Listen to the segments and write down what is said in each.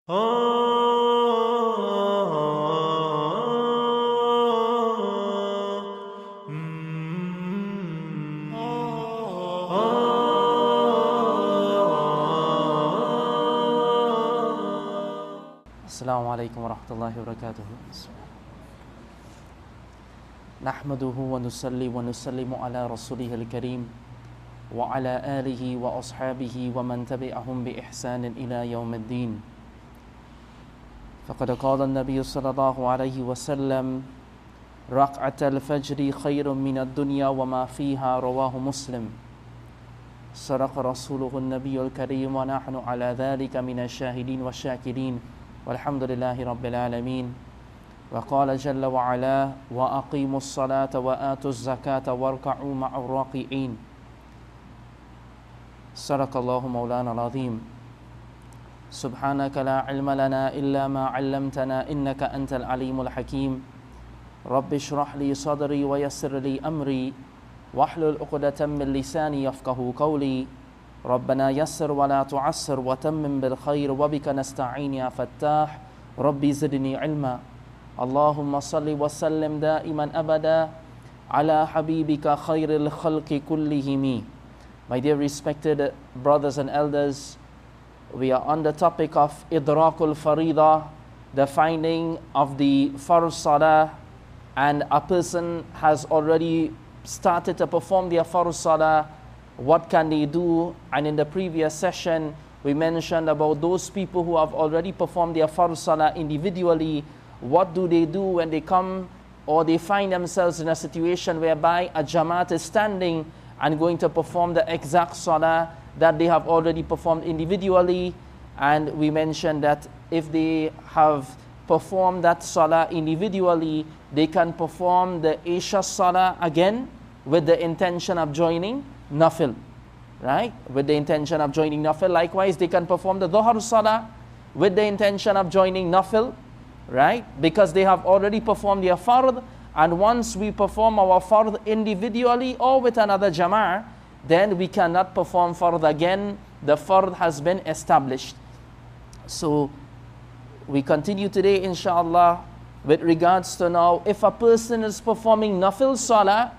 Assalamu alaikum wa rahmatullahi wa barakatuh. Nahmaduhu wa nusalli wa nusallimu ala rasulihil kareem wa ala alihi wa ashabihi wa man tabi'ahum bi ihsanin ila yawmiddin. Faqad qala an-nabiy sallallahu alayhi wa sallam raq'at al-fajri khayrun min ad-dunya wa ma fiha, rawahu Muslim. Sadaqa rasuluhu an-nabiy al-kareem wa nahnu ala dhalika min ash-shahidin wa ash-shakirin. Walhamdulillahi Rabbil Alameen. Wa qala jalla wa ala wa aqimu as-salata wa atu az-zakata warka'u ma'a ar-raqi'in. Sadaqallahu mawlana al-azim. Subhanaka la ilma lana illa ma 'allamtana innaka antal alimul hakim. Rabbi shrah li sadri wa yassir li amri wahlul 'uqdatam min lisani yafqahu qawli. ربنا يسر ولا تعسر وتمم بالخير وبك نستعين يا فتاح ربي زدني علما اللهم صل وسلم دائما أبدا على حبيبك خير الخلق كلهم. My dear respected brothers and elders, we are on the topic of idrakul farida, the finding of the farz salah, and a person has already started to perform their farz salah. What can they do? And in the previous session, we mentioned about those people who have already performed their farz salah individually. What do they do when they come or they find themselves in a situation whereby a Jama'ah is standing and going to perform the exact salah that they have already performed individually? And we mentioned that if they have performed that salah individually, they can perform the Isha salah again with the intention of joining Nafil, right? With the intention of joining Nafil. Likewise, they can perform the Dhuhr Salah with the intention of joining Nafil, right? Because they have already performed their Fard. And once we perform our Fard individually or with another Jama'ah, then we cannot perform Fard again. The Fard has been established. So we continue today, inshallah, with regards to now, if a person is performing Nafil Salah,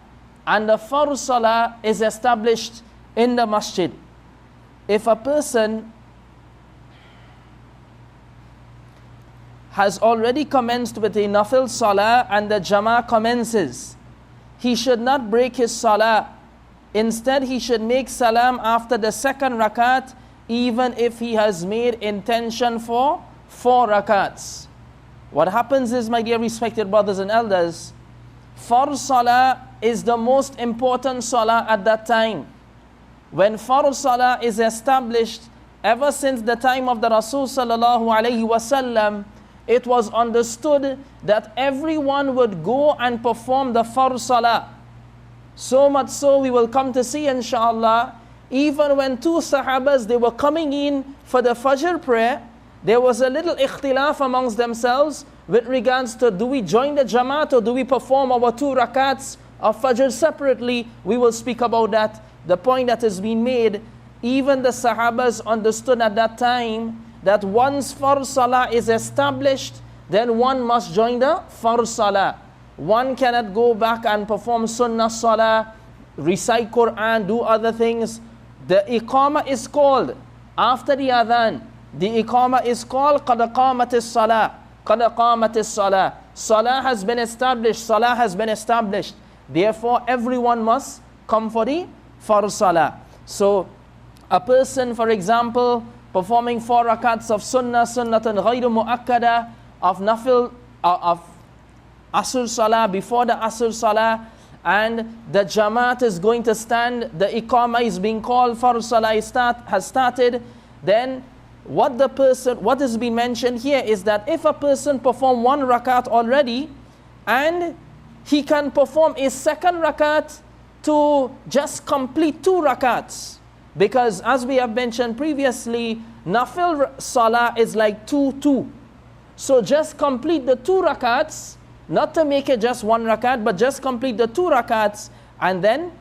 and the farz salah is established in the masjid. If a person has already commenced with a nafil salah and the jama'ah commences, he should not break his salah. Instead, he should make salam after the second rakat, even if he has made intention for 4 rakats. What happens is, my dear respected brothers and elders, farz salah is the most important salah at that time. When farz salah is established, ever since the time of the Rasul sallallahu alaihi wasallam, it was understood that everyone would go and perform the farz salah. So much so, we will come to see, inshallah, even when 2 sahabas, they were coming in for the fajr prayer, there was a little ikhtilaf amongst themselves with regards to, do we join the Jama'at or do we perform our 2 rakats of Fajr separately? We will speak about that. The point that has been made, even the Sahabas understood at that time that once Farz Salah is established, then one must join the Farz Salah. One cannot go back and perform Sunnah Salah, recite Quran, do other things. The Iqamah is called after the Adhan. The Iqamah is called Qad Qamatis Salah. Qad Qamatis Salah. Salah has been established. Salah has been established. Therefore, everyone must come for the Farz Salah. So, a person, for example, performing 4 rakats of Sunnah, Sunnatan Ghayru Mu'akkada, of Nafil, of Asr Salah, before the Asr Salah, and the Jama'at is going to stand, the Iqamah is being called, Farz Salah has started, then what has been mentioned here is that if a person perform 1 rakat already, and he can perform a second rakat to just complete 2 rakats. Because as we have mentioned previously, Nafil Salah is like 2-2. So just complete the 2 rakats, not to make it just 1 rakat, but just complete the 2 rakats and then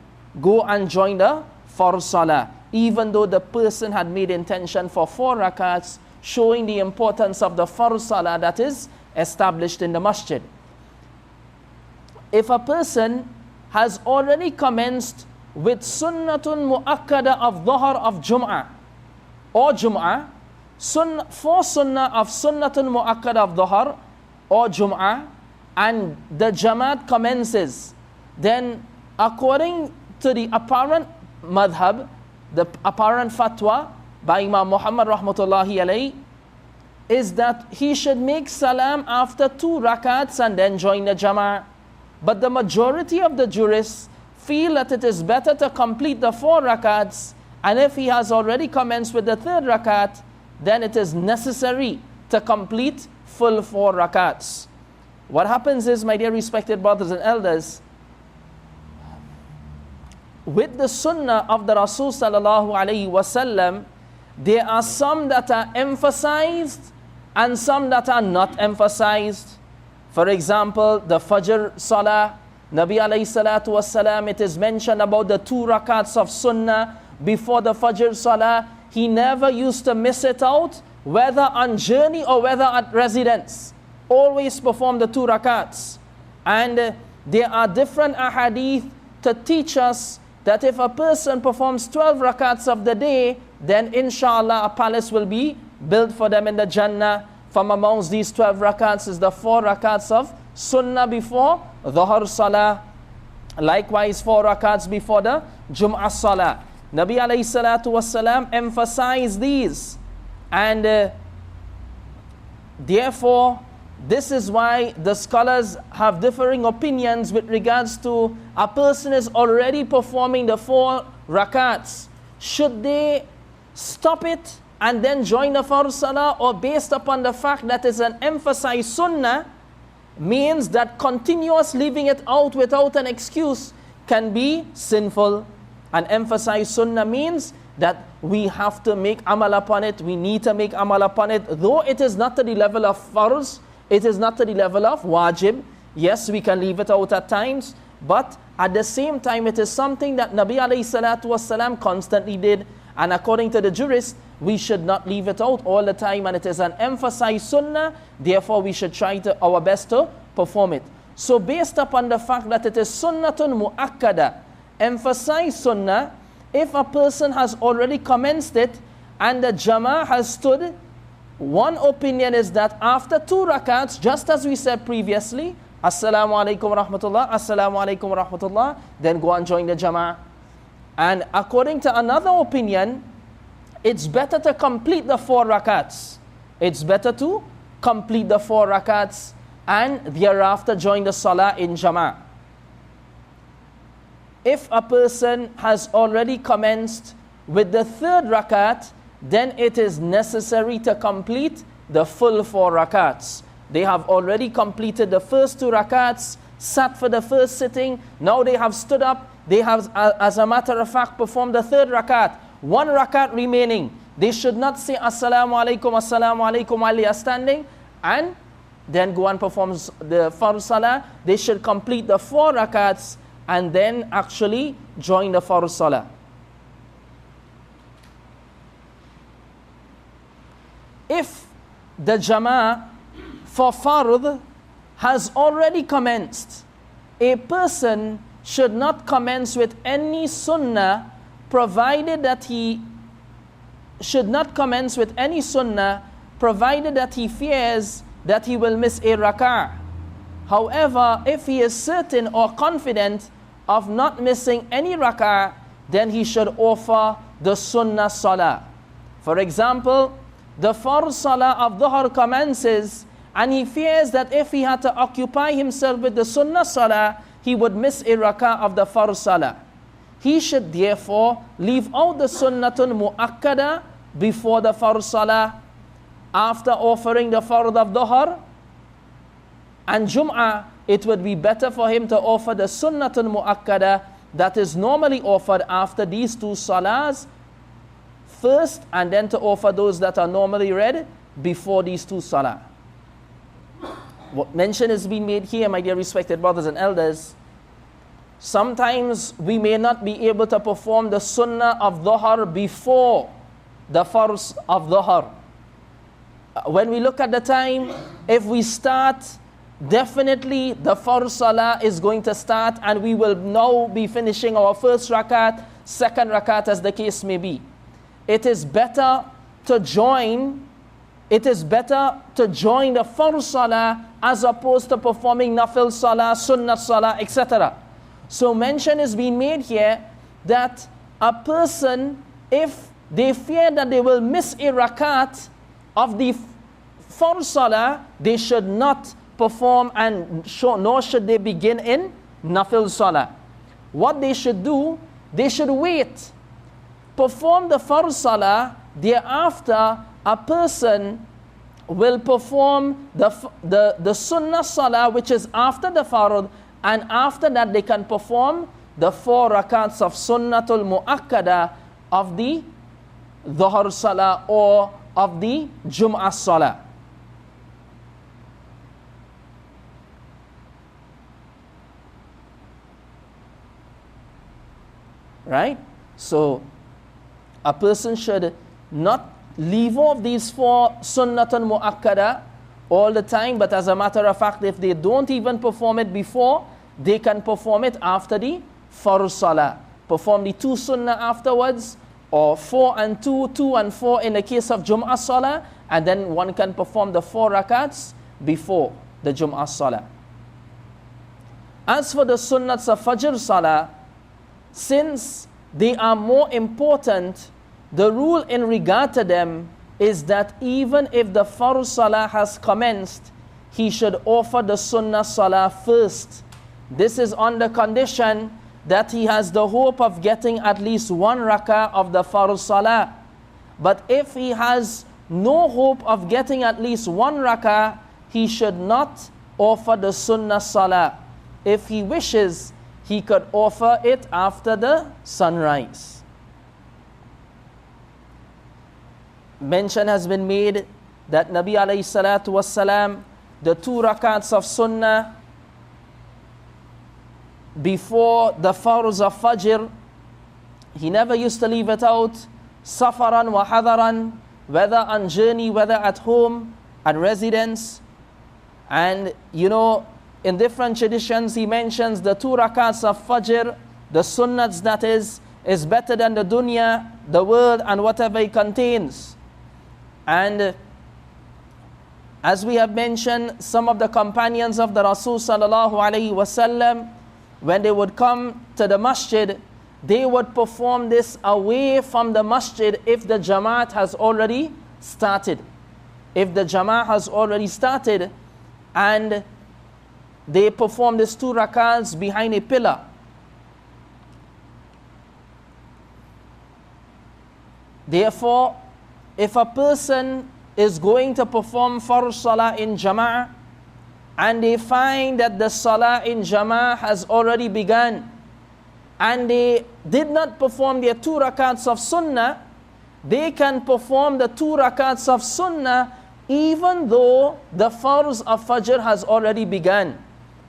go and join the Farz Salah. Even though the person had made intention for 4 rakats, showing the importance of the farz salah that is established in the masjid. If a person has already commenced with sunnatun mu'akkada of dhuhr of Jum'ah or Jum'ah, for sunnah of sunnatun mu'akkada of dhuhr or Jum'ah, and the Jamaat commences, then according to the apparent madhab, the apparent fatwa by Imam Muhammad rahmatullahi alayhi, is that he should make salam after 2 rakats and then join the Jama'ah. But the majority of the jurists feel that it is better to complete the 4 rakats, and if he has already commenced with the 3rd rakat, then it is necessary to complete full 4 rakats. What happens is, my dear respected brothers and elders, with the sunnah of the Rasul sallallahu alayhi wasallam, there are some that are emphasized and some that are not emphasized. For example, the Fajr Salah, Nabi alayhi salatu wasalam, it is mentioned about the 2 rakats of Sunnah before the Fajr Salah. He never used to miss it out, whether on journey or whether at residence. Always perform the 2 rakats. And there are different ahadith to teach us that if a person performs 12 rakats of the day, then inshallah a palace will be built for them in the Jannah. From amongst these 12 rakats is the 4 rakats of Sunnah before Dhuhr Salah. Likewise 4 rakats before the Jum'ah Salah. Nabi alayhi salatu wasalam emphasized these. And therefore, this is why the scholars have differing opinions with regards to a person is already performing the 4 rakats. Should they stop it and then join the Farz Salah, or based upon the fact that it's an emphasized sunnah, means that continuous leaving it out without an excuse can be sinful. An emphasized sunnah means that we have to make amal upon it, we need to make amal upon it, though it is not to the level of farz, it is not to the level of wajib. Yes, we can leave it out at times, but at the same time it is something that Nabi alayhi salatu wasalam constantly did, and according to the jurists, we should not leave it out all the time, and it is an emphasized sunnah, therefore we should try to our best to perform it. So based upon the fact that it is sunnatun mu'akkada, emphasized sunnah, if a person has already commenced it and the Jama'ah has stood, one opinion is that after 2 rakats, just as we said previously, Assalamu alaikum wa rahmatullah, Assalamu alaikum wa rahmatullah, then go and join the Jama'ah. And according to another opinion, it's better to complete the 4 rakats. It's better to complete the 4 rakats and thereafter join the Salah in Jama'ah. If a person has already commenced with the 3rd rakat, then it is necessary to complete the full 4 rakats. They have already completed the first 2 rakats, sat for the first sitting, now they have stood up, they have, as a matter of fact, performed the 3rd rakat, 1 rakat remaining. They should not say Assalamu alaikum while they are standing and then go and perform the Farz Salah. They should complete the 4 rakats and then actually join the Farz Salah. If the Jama'ah for Fard has already commenced, a person should not commence with any sunnah, provided that he should not commence with any sunnah, provided that he fears that he will miss a rak'ah. However, if he is certain or confident of not missing any rak'ah, then he should offer the sunnah salah. For example, the farz salah of dhuhr commences, and he fears that if he had to occupy himself with the sunnah salah, he would miss a rak'ah of the farz salah. He should therefore leave out the sunnatun mu'akkada before the farz salah. After offering the fard of dhuhr and Jum'ah, it would be better for him to offer the sunnatun mu'akkada that is normally offered after these 2 salahs first, and then to offer those that are normally read before these 2 salah. What mention is being made here, my dear respected brothers and elders, sometimes we may not be able to perform the sunnah of dhuhr before the farz of dhuhr. when we look at the time, if we start, definitely the Fard Salah is going to start, and we will now be finishing our first rakat, second rakat, as the case may be. It is better to join the Fard Salah as opposed to performing Nafil Salah, Sunnat Salah, etc. So mention is being made here that a person, if they fear that they will miss a rakat of the Fard Salah, they should not perform, and nor should they begin in Nafil Salah. What they should do, they should wait, perform the Fard Salah, thereafter a person will perform the Sunnah Salah, which is after the Fard, and after that they can perform the 4 rakats of Sunnatul Mu'akkada of the Dhuhr Salah or of the Jum'ah Salah. Right? So a person should not leave off these 4 Sunnatul Mu'akkada all the time, but as a matter of fact, if they don't even perform it before, they can perform it after the Fard Salah. Perform the 2 Sunnah afterwards, or 4 and 2, 2 and 4 in the case of Jum'ah Salah, and then one can perform the 4 rakats before the Jum'ah Salah. As for the Sunnats of Fajr Salah, since they are more important, the rule in regard to them is that even if the Fard Salah has commenced, he should offer the Sunnah Salah first. This is on the condition that he has the hope of getting at least 1 rakah of the Fard Salah. But if he has no hope of getting at least 1 rakah, he should not offer the Sunnah Salah. If he wishes, he could offer it after the sunrise. Mention has been made that Nabi alayhi salatu wassalam, the 2 rakats of Sunnah before the Farz of Fajr, he never used to leave it out, safaran wa hadaran, whether on journey, whether at home, at residence. And you know, in different traditions, he mentions the 2 rakats of Fajr, the Sunnats that is better than the dunya, the world, and whatever it contains. And as we have mentioned, some of the companions of the Rasul sallallahu alaihi wasallam, when they would come to the masjid, they would perform this away from the masjid if the Jama'ah has already started. If the Jama'ah has already started, and they perform these 2 rakats behind a pillar. Therefore, if a person is going to perform Fard Salah in Jama'ah, and they find that the Salah in Jama'ah has already begun, and they did not perform their 2 rakats of Sunnah, they can perform the 2 rakats of Sunnah even though the Farz of Fajr has already begun,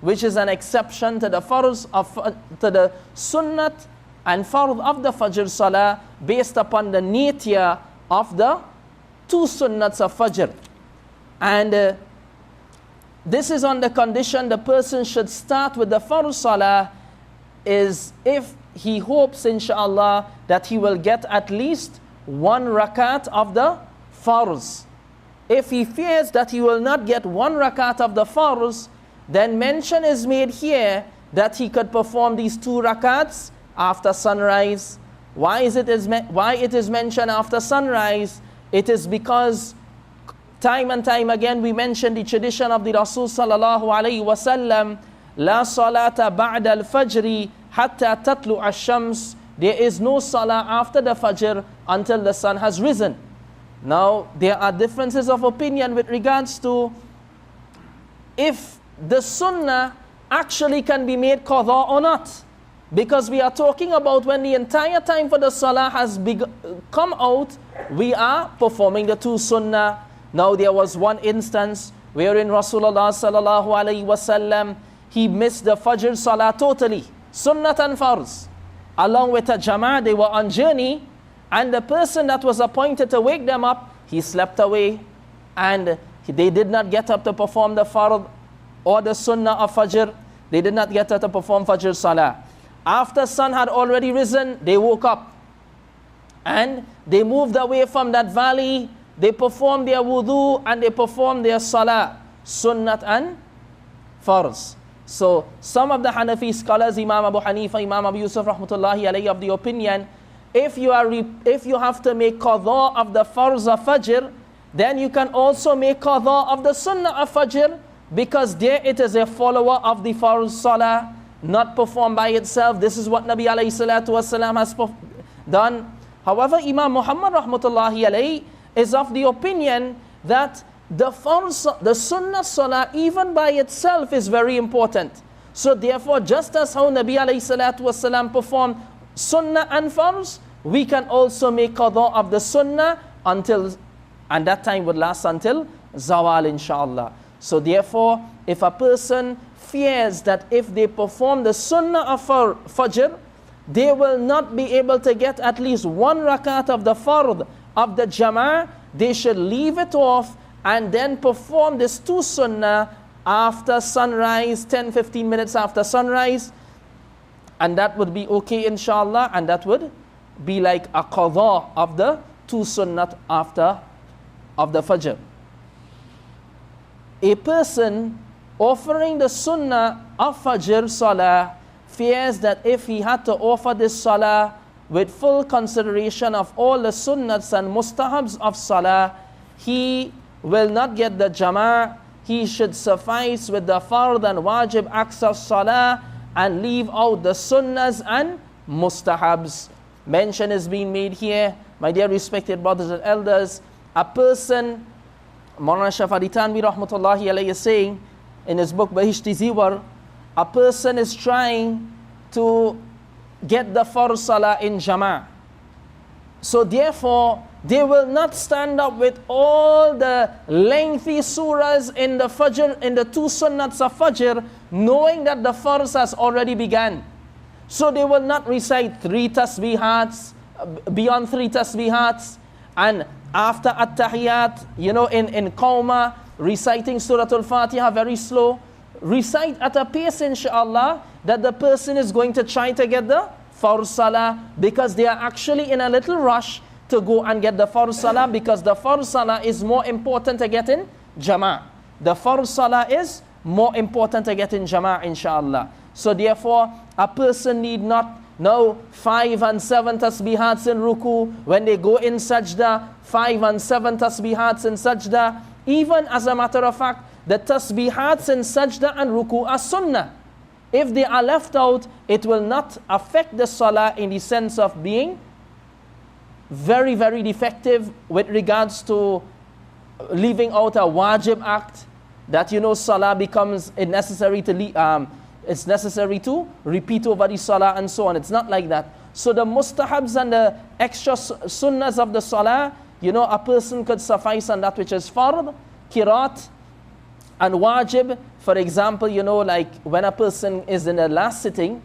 which is an exception to the Farz of to the Sunnat and Farz of the Fajr Salah based upon the nature of the 2 Sunnats of Fajr. And this is on the condition the person should start with the Farz Salah is if he hopes, inshallah, that he will get at least 1 rakat of the Farz. If he fears that he will not get 1 rakat of the Farz, then mention is made here that he could perform these 2 rakats after sunrise. Why it is mentioned after sunrise? It is because time and time again we mentioned the tradition of the Rasul sallallahu alaihi wasallam, La salata ba'da al-fajri hatta tatlu ash-shams. There is no salah after the Fajr until the sun has risen. Now, there are differences of opinion with regards to if the Sunnah actually can be made qadha or not. Because we are talking about when the entire time for the Salah has come out, we are performing the 2 Sunnah. Now, there was one instance wherein Rasulullah sallallahu alaihi wasallam, he missed the Fajr Salah totally, Sunnat and Farz. Along with a Jama'ah, they were on journey, and the person that was appointed to wake them up, he slept away. and they did not get up to perform the fard or the sunnah of Fajr. They did not get up to perform Fajr Salah. After sun had already risen, they woke up and they moved away from that valley. They performed their wudu and they performed their Salah, Sunnat and Farz. So some of the Hanafi scholars, Imam Abu Hanifa, Imam Abu Yusuf rahmatullahi alayhi, of the opinion, if you have to make qadha of the Farz of Fajr, then you can also make qadha of the Sunnah of Fajr, because there it is a follower of the Farz Salah, not performed by itself. This is what Nabi alayhi salatu wasalam has done. However, Imam Muhammad rahmatullahi alayhi is of the opinion that the Sunnah Salah even by itself is very important. So therefore, just as how Nabi alayhi salatu wasalam performed Sunnah and Farz, we can also make qadha of the Sunnah until, and that time would last until Zawal, inshallah. So therefore, if a person fears that if they perform the Sunnah of Fajr, they will not be able to get at least one rakat of the Fard of the Jama'ah, they should leave it off and then perform this two Sunnah after sunrise, 10-15 minutes after sunrise, and that would be okay, inshallah, and that would be like a qadha of the two Sunnat after of the Fajr. A person offering the Sunnah of Fajr Salah fears that if he had to offer this Salah with full consideration of all the Sunnats and Mustahabs of Salah, he will not get the Jama'ah. He should suffice with the Fard and Wajib acts of Salah and leave out the Sunnas and Mustahabs. Mention is being made here, my dear respected brothers and elders. A person, Maulana Shafari Tanvi rahmatullahi alayhi is saying in his book Bahishti Ziwar, a person is trying to get the Fard Salah in Jama'ah. So therefore, they will not stand up with all the lengthy surahs in the Fajr, in the two Sunnats of Fajr, knowing that the Farz has already begun. So they will not recite 3 tasbihats, beyond 3 tasbihats, and after At-Tahiyat, in Qawma, reciting Surah Al-Fatiha very slow. Recite at a pace, inshallah, that the person is going to try to get the Farz Salah, because they are actually in a little rush to go and get the Farz Salah, because the Farz Salah is more important to get in Jama'ah. The Farz Salah is more important to get in Jama'ah, inshallah. So therefore, a person need not know 5 and 7 tasbihats in ruku. When they go in sajda, 5 and 7 tasbihats in sajda. Even as a matter of fact, the tasbihats in sajda and ruku are sunnah. If they are left out, it will not affect the salah in the sense of being very, very defective with regards to leaving out a wajib act, that salah becomes necessary to it's necessary to repeat over the salah and so on. It's not like that. So the mustahabs and the extra sunnahs of the salah, a person could suffice on that which is fard, kirat, and wajib. For example, like when a person is in the last sitting,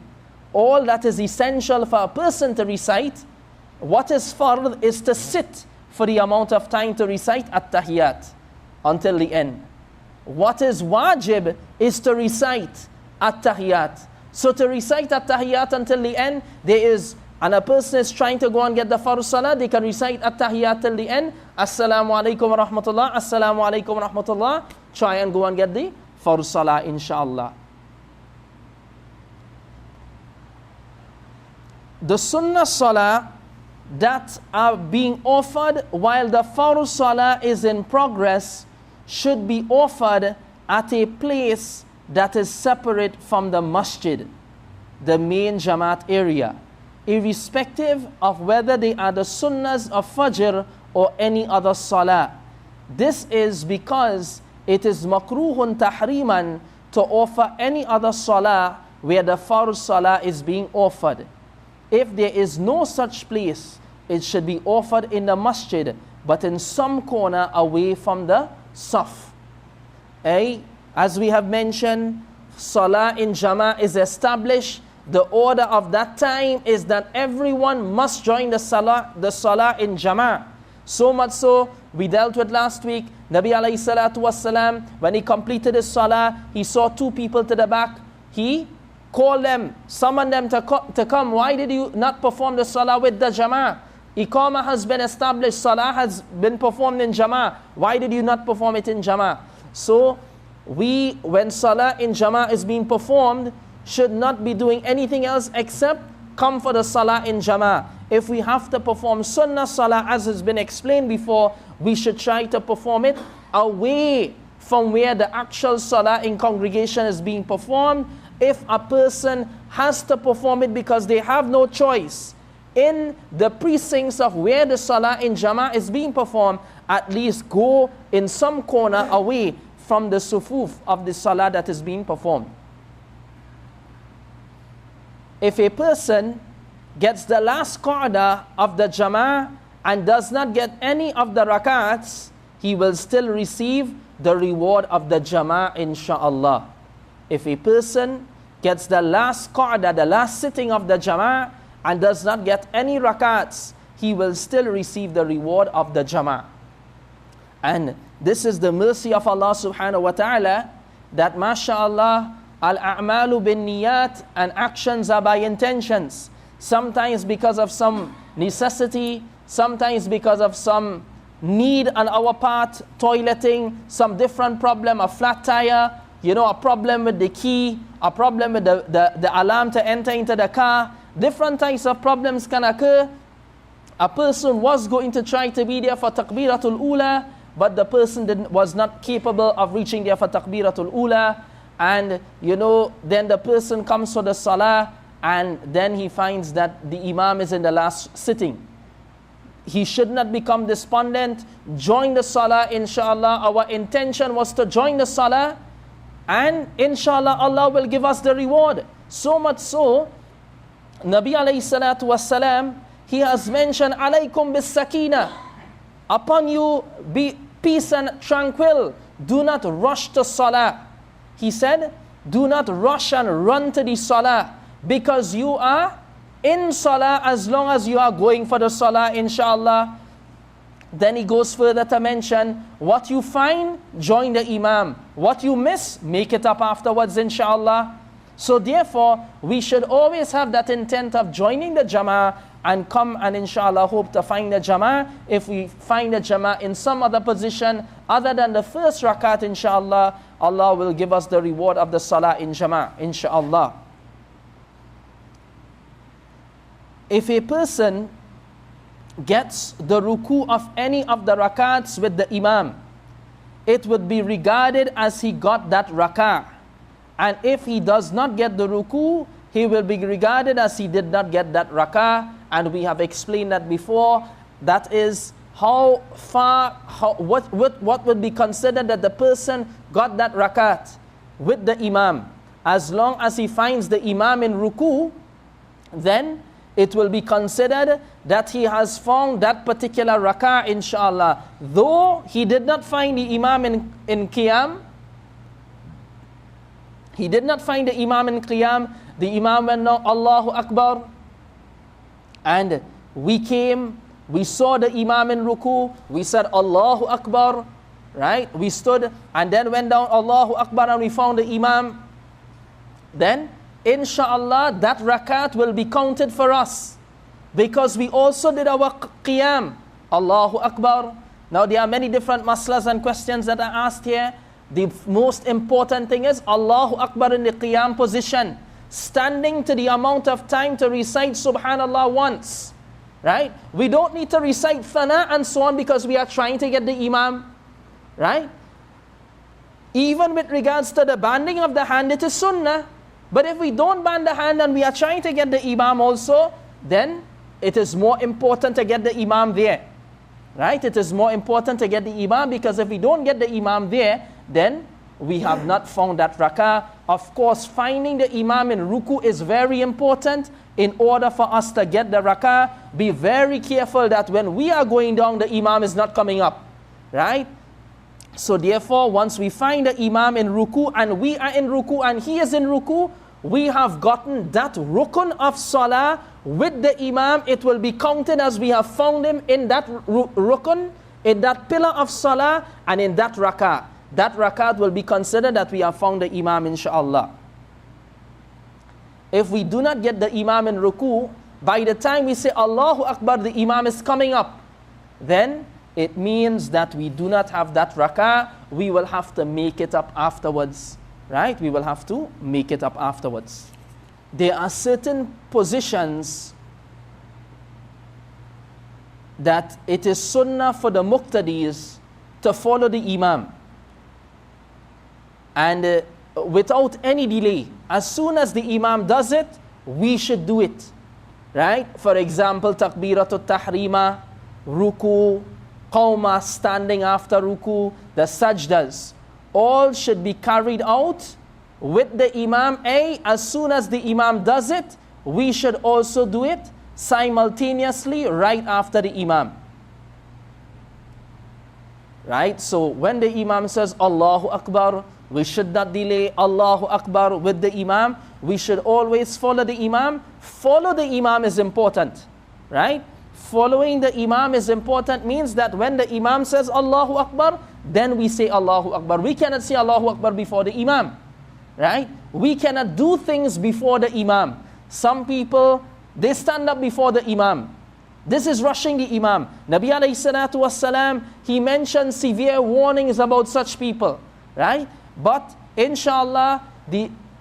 all that is essential for a person to recite, what is fard is to sit for the amount of time to recite at-tahiyat until the end. What is wajib is to recite at-tahiyat. So to recite at-tahiyat until the end, and a person is trying to go and get the Farz Salah, they can recite at-tahiyat till the end. Assalamu alaikum wa rahmatullah, assalamu alaikum wa rahmatullah. Try and go and get the Farz Salah, inshallah. The Sunnah Salah that are being offered while the Farz Salah is in progress should be offered at a place that is separate from the masjid, the main Jamaat area, irrespective of whether they are the sunnahs of Fajr or any other salah. This is because it is makruhun tahriman to offer any other salah where the Farz Salah is being offered. If there is no such place, it should be offered in the masjid, but in some corner away from the saf. As we have mentioned, Salah in Jama'ah is established. The order of that time is that everyone must join the Salah in Jama'ah. So much so, we dealt with last week, Nabi alayhi salatu wasalam, when he completed his salah, he saw two people to the back. He called them, summoned them to come. Why did you not perform the salah with the Jama'ah? Iqamah has been established, salah has been performed in Jama'ah. Why did you not perform it in Jama'ah? So, when salah in Jama'ah is being performed, should not be doing anything else except come for the salah in Jama'ah. If we have to perform sunnah salah, as has been explained before, we should try to perform it away from where the actual salah in congregation is being performed. If a person has to perform it because they have no choice in the precincts of where the salah in Jama'ah is being performed, at least go in some corner away from the sufuf of the salah that is being performed. If a person gets the last qa'dah of the Jama'ah and does not get any of the rakats, he will still receive the reward of the Jama'ah, insha'Allah. If a person gets the last qa'dah, the last sitting of the Jama'ah, and does not get any rakats, he will still receive the reward of the Jama'ah. And this is the mercy of Allah subhanahu wa ta'ala, that masha'Allah, al-a'malu bin niyat, and actions are by intentions. Sometimes because of some necessity, sometimes because of some need on our part, toileting, some different problem, a flat tire, a problem with the key, a problem with the alarm to enter into the car. Different types of problems can occur. A person was going to try to be there for takbiratul ula, but the person was not capable of reaching there for takbiratul ula. And then the person comes for the salah, and then he finds that the imam is in the last sitting. He should not become despondent. Join the salah, inshallah. Our intention was to join the salah, and inshallah Allah will give us the reward. So much so, Nabi alayhi salatu wasalam, he has mentioned, alaykum bis sakina, upon you be peace and tranquil. Do not rush to salah. He said, do not rush and run to the salah, because you are in salah as long as you are going for the salah, inshallah. Then he goes further to mention, what you find, join the imam. What you miss, make it up afterwards, inshallah. So therefore, we should always have that intent of joining the Jama'ah and come and inshallah hope to find the Jama'ah. If we find the Jama'ah in some other position other than the first rakat, inshallah, Allah will give us the reward of the salah in Jama'ah, inshallah. If a person gets the ruku of any of the rakats with the imam, it would be regarded as he got that rakah. And if he does not get the ruku, he will be regarded as he did not get that rakah. And we have explained that before. That is what would be considered that the person got that rakat with the imam. As long as he finds the imam in ruku, then it will be considered that he has found that particular rakah, inshallah. Though he did not find the imam in qiyam, he did not find the imam in qiyam. The imam went down, Allahu Akbar, and we came, we saw the imam in ruku, we said Allahu Akbar, right? We stood and then went down, Allahu Akbar, and we found the imam. Then inshallah that rakat will be counted for us, because we also did our qiyam. Allahu Akbar. Now there are many different maslas and questions that are asked here. The most important thing is Allahu Akbar in the qiyam position, standing to the amount of time to recite subhanallah once, right? We don't need to recite thana and so on because we are trying to get the imam, right? Even with regards to the banding of the hand, it is sunnah. But if we don't band the hand and we are trying to get the imam also, then it is more important to get the imam there, right? It is more important to get the imam, because if we don't get the imam there, then we have not found that rakah. Of course, finding the imam in ruku is very important. In order for us to get the rakah, be very careful that when we are going down, the imam is not coming up, right? So therefore, once we find the imam in ruku and we are in ruku and he is in ruku, we have gotten that rukun of salah with the imam, it will be counted as we have found him in that rukun, in that pillar of salah, and in that rak'ah. That rak'ah will be considered that we have found the imam, inshallah. If we do not get the imam in ruku, by the time we say Allahu Akbar, the imam is coming up, then it means that we do not have that rak'ah. We will have to make it up afterwards, right? We will have to make it up afterwards. There are certain positions that it is sunnah for the muqtadis to follow the imam, and without any delay, as soon as the imam does it, we should do it, right? For example, takbiratul tahrima, ruku, qawma, standing after ruku, the sajdas, all should be carried out with the imam. As soon as the imam does it, we should also do it simultaneously right after the imam, right? So when the imam says Allahu Akbar, we should not delay Allahu Akbar with the imam. We should always follow the imam. Follow the imam is important, right? Following the imam is important means that when the imam says Allahu Akbar, then we say Allahu Akbar. We cannot say Allahu Akbar before the imam, right? We cannot do things before the imam. Some people, they stand up before the imam. This is rushing the imam. Nabi alayhi salatu wassalam, he mentioned severe warnings about such people, right? But inshallah,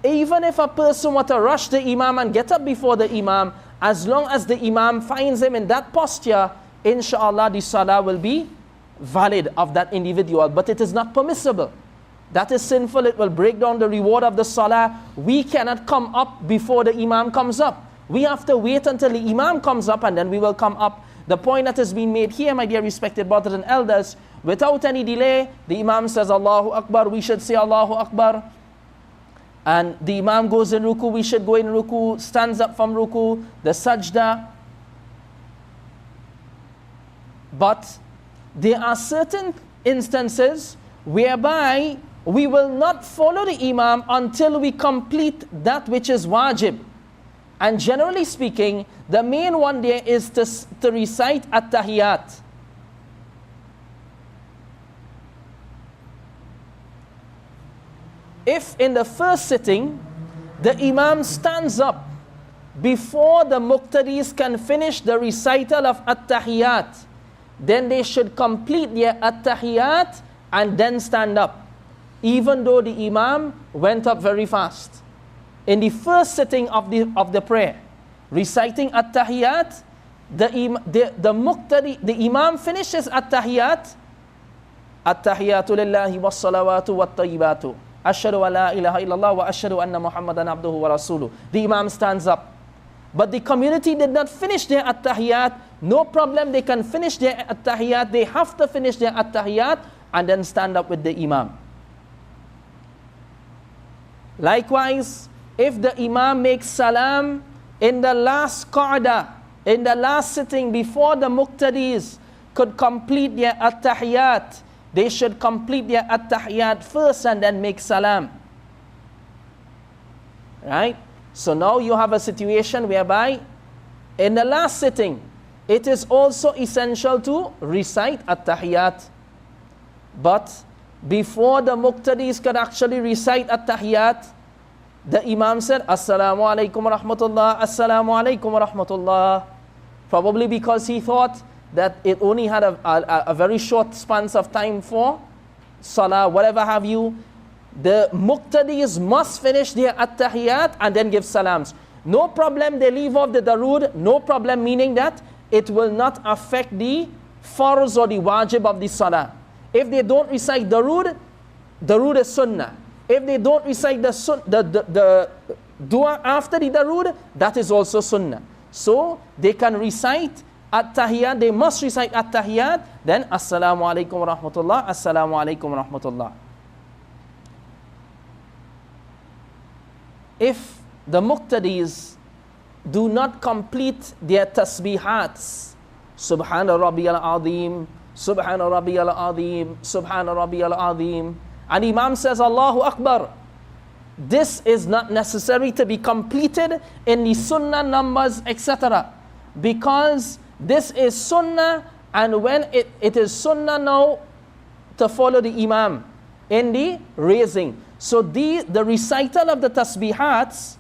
even if a person were to rush the imam and get up before the imam, as long as the imam finds him in that posture, inshallah the salah will be valid of that individual. But it is not permissible. That is sinful. It will break down the reward of the salah. We cannot come up before the imam comes up. We have to wait until the imam comes up and then we will come up. The point that has been made here, my dear respected brothers and elders, without any delay, the imam says Allahu Akbar, we should say Allahu Akbar. And the imam goes in ruku, we should go in ruku, stands up from ruku, the sajda. But there are certain instances whereby we will not follow the imam until we complete that which is wajib. And generally speaking, the main one there is to recite at-tahiyat. If in the first sitting, the imam stands up before the muqtadis can finish the recital of at-tahiyat, then they should complete their at-tahiyat and then stand up, even though the imam went up very fast. In the first sitting of the prayer, reciting at-tahiyat, the imam finishes at-tahiyat, at-tahiyatu lillahi was-salawatu wat-tayyibatu, ashhadu wa la ilaha illallah wa ashhadu anna muhammadan abduhu wa rasuluh. The imam stands up. But the community did not finish their at-tahiyat. No problem, they can finish their at-tahiyat. They have to finish their at-tahiyat and then stand up with the imam. Likewise, if the imam makes salam in the last qa'dah, in the last sitting before the muqtadis could complete their at-tahiyat, they should complete their at-tahiyat first and then make salam. Right? So now you have a situation whereby in the last sitting, it is also essential to recite at-tahiyat. But before the muqtadis could actually recite at-tahiyat, the imam said, Assalamu alaikum wa rahmatullah, Assalamu alaikum wa rahmatullah. Probably because he thought that it only had a very short span of time for salah, whatever have you. The muqtadis must finish their at-tahiyat and then give salams. No problem, they leave off the darul, no problem, meaning that it will not affect the farz or the wajib of the salah. If they don't recite darul, darul is sunnah. If they don't recite the dua after the darul, that is also sunnah. So they can recite at-tahiyat, they must recite at-tahiyat, then Assalamu alaikum wa rahmatullah, Assalamu alaikum wa rahmatullah. If the muqtadis do not complete their tasbihats, Subhana Rabbiyal Azim, Subhana Rabbiyal Azim, Subhana Rabbiyal Azim, and Imam says Allahu Akbar, this is not necessary to be completed in the sunnah numbers, etc. Because this is sunnah, and when it is sunnah now to follow the imam in the raising. So the recital of the tasbihats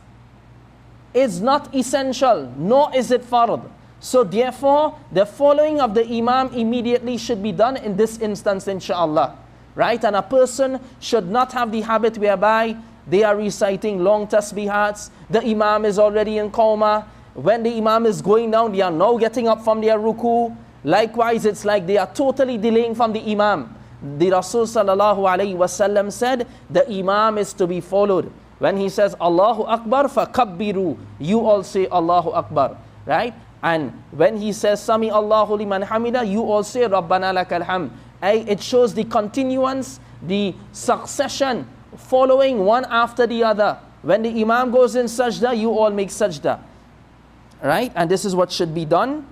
is not essential, nor is it fard. So therefore, the following of the imam immediately should be done in this instance, inshallah. Right? And a person should not have the habit whereby they are reciting long tasbihats, the imam is already in coma. When the imam is going down, they are now getting up from their ruku. Likewise, it's like they are totally delaying from the imam. The Rasul sallallahu alayhi wasallam said, the imam is to be followed. When he says, Allahu Akbar fakabbiru, you all say Allahu Akbar. Right? And when he says, Sami Allahu liman hamida, you all say Rabbana lakal hamd. It shows the continuance, the succession, following one after the other. When the imam goes in sajda, you all make sajda. Right? And this is what should be done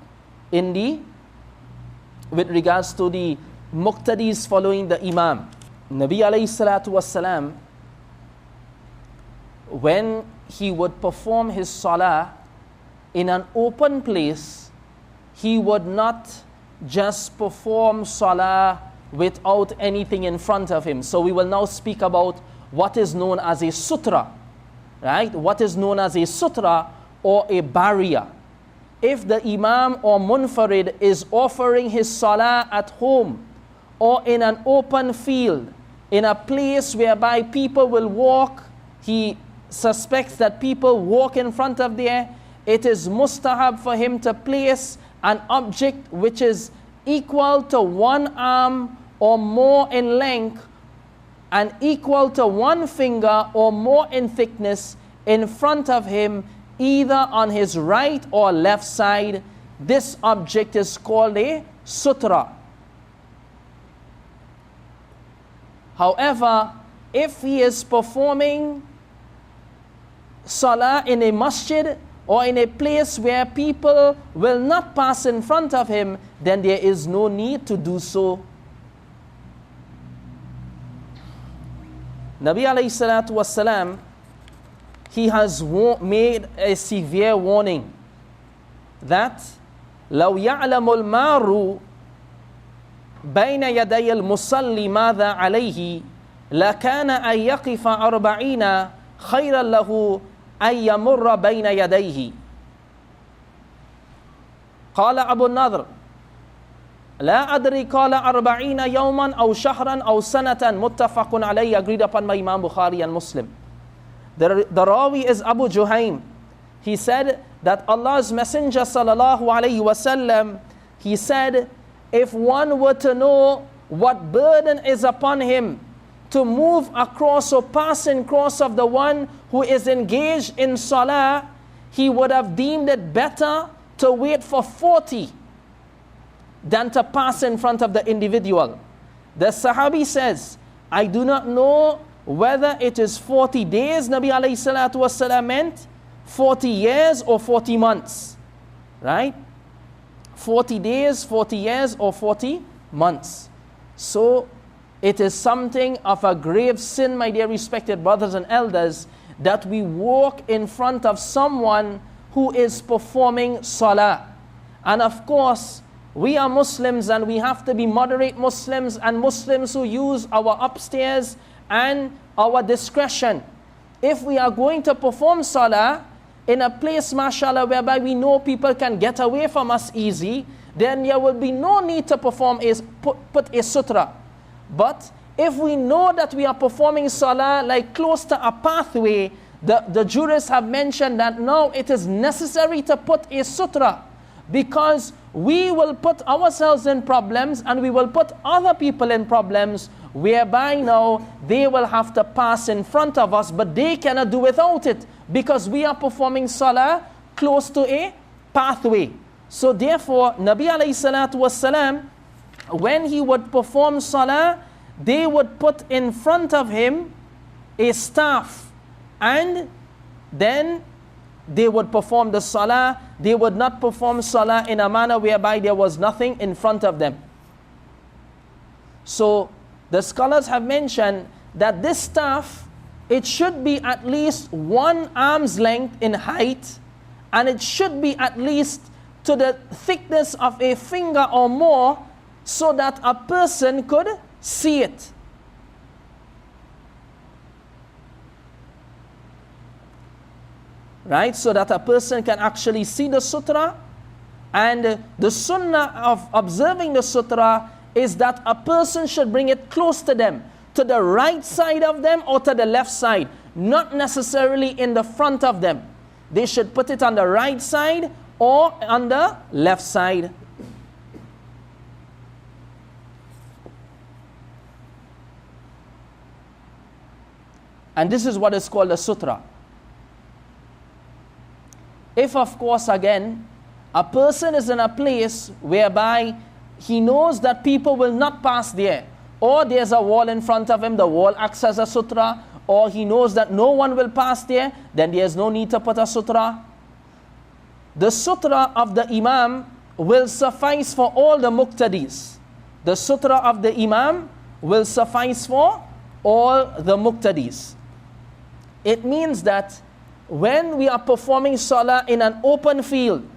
with regards to the muqtadis following the imam. Nabi alayhi salatu wassalam, when he would perform his salah in an open place, he would not just perform salah without anything in front of him. So we will now speak about what is known as a sutra, right? What is known as a sutra or a barrier. If the imam or munfarid is offering his salah at home or in an open field, in a place whereby people will walk, he suspects that people walk in front of there, it is mustahab for him to place an object which is equal to one arm or more in length and equal to one finger or more in thickness in front of him, either on his right or left side. This object is called a sutra. However, if he is performing salah in a masjid or in a place where people will not pass in front of him, then there is no need to do so. Nabi alayhi salatu wassalam, he has made a severe warning that لو يعلم المار بين يدي المصلي ماذا عليه لكان أن يقف 40 خيرا له أن يمر بين يديه. قال أبو النضر لا أدري قال 40 يوما أو شهرا أو سنة متفق عليه, agreed upon by Imam Bukhari and Muslim. The Rawi is Abu Juhaym. He said that Allah's Messenger sallallahu alayhi wasallam, he said, if one were to know what burden is upon him to move across or pass in cross of the one who is engaged in salah, he would have deemed it better to wait for 40 than to pass in front of the individual. The Sahabi says, I do not know whether it is 40 days Nabi alayhi salatu wasalam meant, 40 years or 40 months. Right? 40 days, 40 years or 40 months. So it is something of a grave sin, my dear respected brothers and elders, that we walk in front of someone who is performing salah. And of course, we are Muslims and we have to be moderate Muslims and Muslims who use our upstairs and our discretion. If we are going to perform salah in a place, mashallah, whereby we know people can get away from us easy, then there will be no need to put a sutra. But if we know that we are performing salah like close to a pathway, the jurists have mentioned that now it is necessary to put a sutra, because we will put ourselves in problems and we will put other people in problems, whereby now they will have to pass in front of us, but they cannot do without it because we are performing salah close to a pathway. So therefore, Nabi alayhi salatu wassalam, when he would perform salah, they would put in front of him a staff, and then they would perform the salah. They would not perform salah in a manner whereby there was nothing in front of them. So the scholars have mentioned that this staff it should be at least 1 arm's length in height, and it should be at least to the thickness of a finger or more, so that a person could see it. Right? So that a person can actually see the sutra. And the sunnah of observing the sutra is that a person should bring it close to them, to the right side of them or to the left side, not necessarily in the front of them. They should put it on the right side or on the left side. And this is what is called a sutra. If, of course, again, a person is in a place whereby he knows that people will not pass there, or there's a wall in front of him, the wall acts as a sutra, or he knows that no one will pass there, then there's no need to put a sutra. The sutra of the Imam will suffice for all the muqtadis. The sutra of the Imam will suffice for all the muqtadis. It means that when we are performing salah in an open field,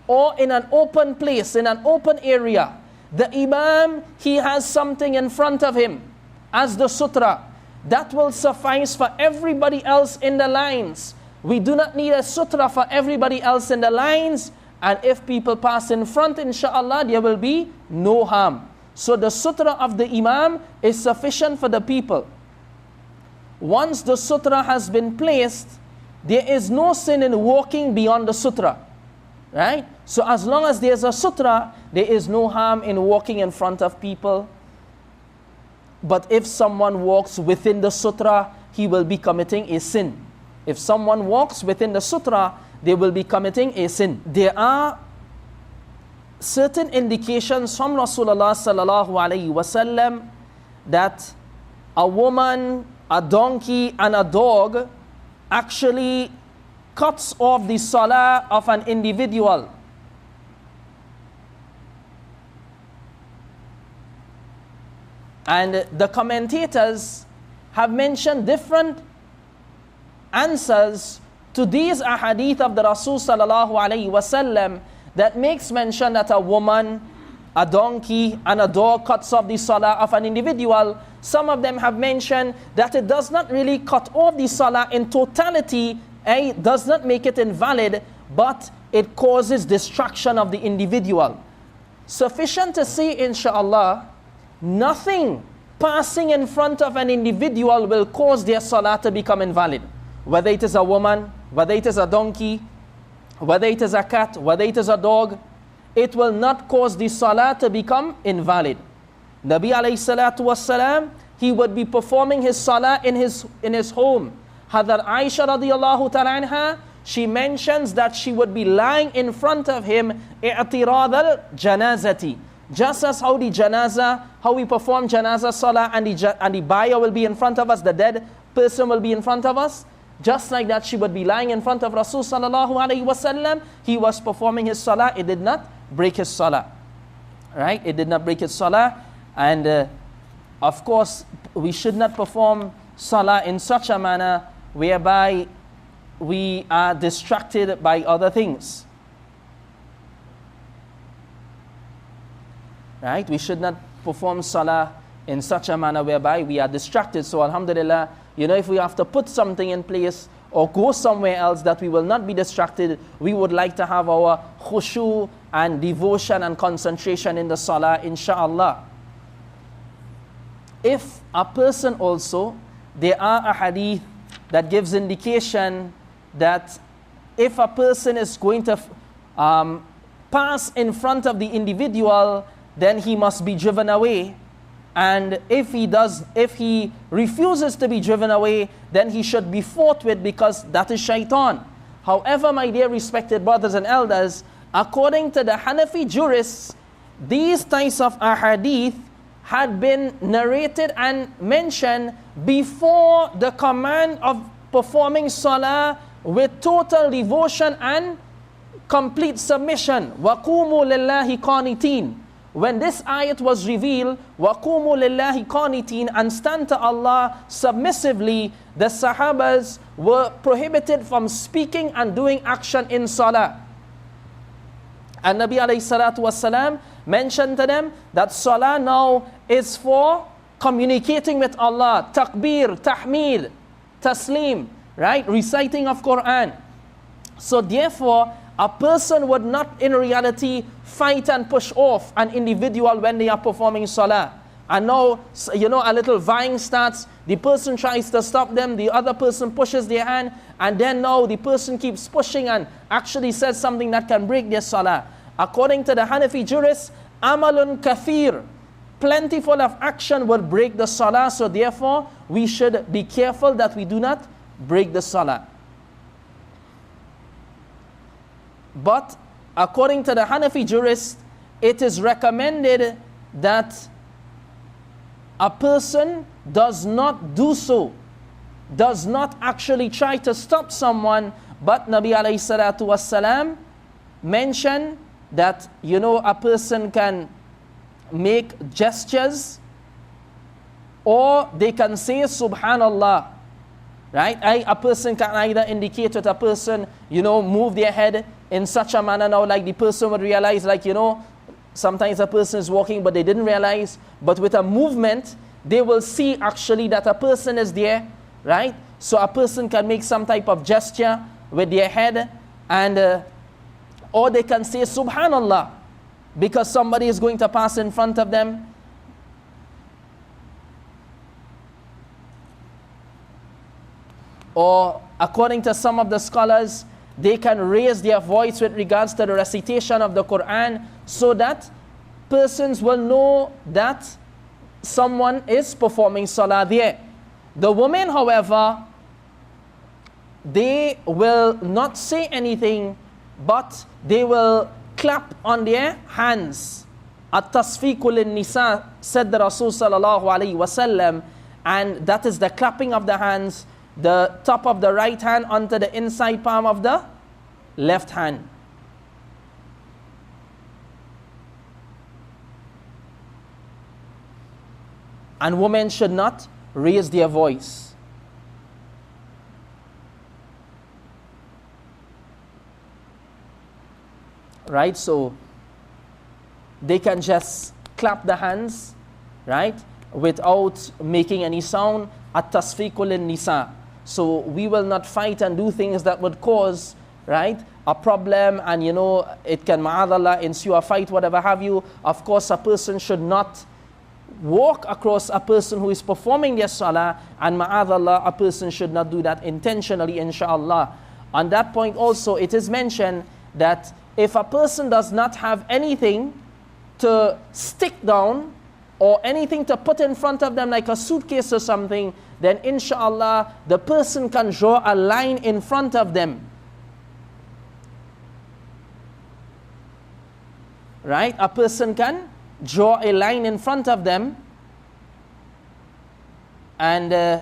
or in an open place, in an open area, the Imam, he has something in front of him as the sutra. That will suffice for everybody else in the lines. We do not need a sutra for everybody else in the lines. And if people pass in front, inshallah, there will be no harm. So the sutra of the Imam is sufficient for the people. Once the sutra has been placed, there is no sin in walking beyond the sutra. Right? So as long as there's a sutra, there is no harm in walking in front of people. But if someone walks within the sutra, he will be committing a sin. If someone walks within the sutra, they will be committing a sin. There are certain indications from Rasulullah sallallahu alaihi wasallam that a woman, a donkey, and a dog actually cuts off the salah of an individual. And the commentators have mentioned different answers to these ahadith of the Rasul sallallahu alaihi wasallam that makes mention that a woman, a donkey, and a dog cuts off the salah of an individual. Some of them have mentioned that it does not really cut off the salah in totality, does not make it invalid, but it causes destruction of the individual. Sufficient to say, inshallah, nothing passing in front of an individual will cause their salah to become invalid. Whether it is a woman, whether it is a donkey, whether it is a cat, whether it is a dog, it will not cause the salah to become invalid. Nabi alayhi salatu wassalam, he would be performing his salah in his home. Hadar Aisha radiyallahu ta'ala anha, she mentions that she would be lying in front of him, i'tirad al-janazati. Just as how the janaza, how we perform janaza salah, and the buyer will be in front of us, the dead person will be in front of us. Just like that, she would be lying in front of Rasul sallallahu alaihi wasallam. He was performing his salah. It did not break his salah. Right? It did not break his salah. And of course, we should not perform salah in such a manner whereby we are distracted by other things. Right? We should not perform salah in such a manner whereby we are distracted. So alhamdulillah, if we have to put something in place or go somewhere else that we will not be distracted, we would like to have our khushu and devotion and concentration in the salah, insha'Allah. If a person also, there are a hadith that gives indication that if a person is going to pass in front of the individual, then he must be driven away. And if he refuses to be driven away, then he should be fought with, because that is shaitan. However, my dear respected brothers and elders, according to the Hanafi jurists, these types of ahadith had been narrated and mentioned before the command of performing salah with total devotion and complete submission. وَقُومُوا لِلَّهِ قَانِتِينَ. when this ayat was revealed, وَقُومُوا لِلَّهِ قَانِتِينَ, and stand to Allah submissively, the Sahabas were prohibited from speaking and doing action in Salah. And Nabi alayhi salatu wasalam mentioned to them that Salah now is for communicating with Allah, takbir, tahmid, taslim, right? Reciting of Quran. So therefore, a person would not in reality fight and push off an individual when they are performing Salah. And now, a little vying starts, the person tries to stop them, the other person pushes their hand, and then now the person keeps pushing and actually says something that can break their Salah. According to the Hanafi jurists, amalun kathir, plentiful of action would break the Salah, so therefore we should be careful that we do not break the Salah. But according to the Hanafi jurists, it is recommended that a person does not do so, does not actually try to stop someone, but Nabi alayhi salatu wassalam mentioned that, a person can make gestures or they can say Subhanallah, right? A person can either indicate that a person, move their head in such a manner now, like the person would realize, sometimes a person is walking but they didn't realize, but with a movement, they will see actually that a person is there, right? So a person can make some type of gesture with their head, and or they can say Subhanallah, because somebody is going to pass in front of them. Or according to some of the scholars, they can raise their voice with regards to the recitation of the Quran, so that persons will know that someone is performing Salah there. The women, however, they will not say anything, but they will clap on their hands. At-tasfiqu lin-nisa, said the Rasul sallallahu alayhi wasallam, and that is the clapping of the hands, the top of the right hand onto the inside palm of the left hand. And women should not raise their voice. Right? So they can just clap the hands, right, without making any sound. At-tasfiqu lin-nisa. So we will not fight and do things that would cause, right, a problem, and it can, ma'adallah, ensue a fight, whatever have you. Of course, a person should not walk across a person who is performing their Salah, and ma'adallah, a person should not do that intentionally, inshallah. On that point also, it is mentioned that if a person does not have anything to stick down or anything to put in front of them, like a suitcase or something, then inshallah the person can draw a line in front of them. Right? A person can draw a line in front of them, and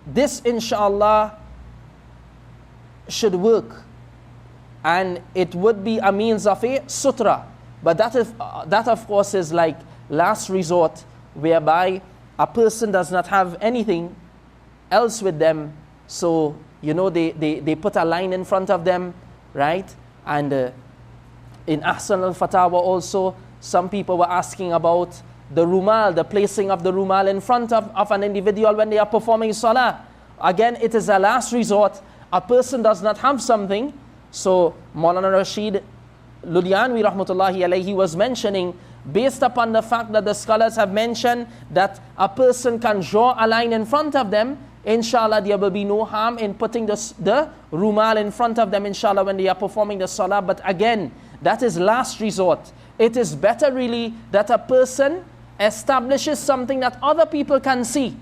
this inshallah should work, and it would be a means of a sutra. But that of course is like last resort, whereby a person does not have anything else with them, so they put a line in front of them, right? And in Ahsan al-Fatawa also, some people were asking about the rumal, the placing of the rumal in front of an individual when they are performing Salah. Again, it is a last resort. A person does not have something. So Maulana Rashid Ludhianwi rahmatullahi alayhi was mentioning, based upon the fact that the scholars have mentioned that a person can draw a line in front of them, inshallah there will be no harm in putting the rumal in front of them, inshallah, when they are performing the Salah. But again, that is last resort. It is better really that a person establishes something that other people can see,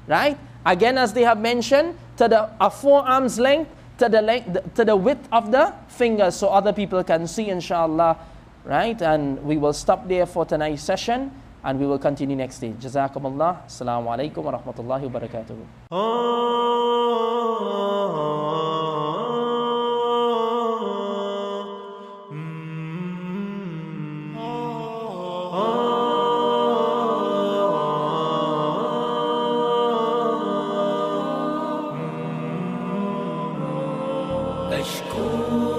right? Again, as they have mentioned, to a forearm's length, to the width of the fingers, so other people can see, inshallah, right? And we will stop there for tonight's session, and we will continue next day. Jazakumullah. Assalamu alaikum wa rahmatullahi wa barakatuh. مشكور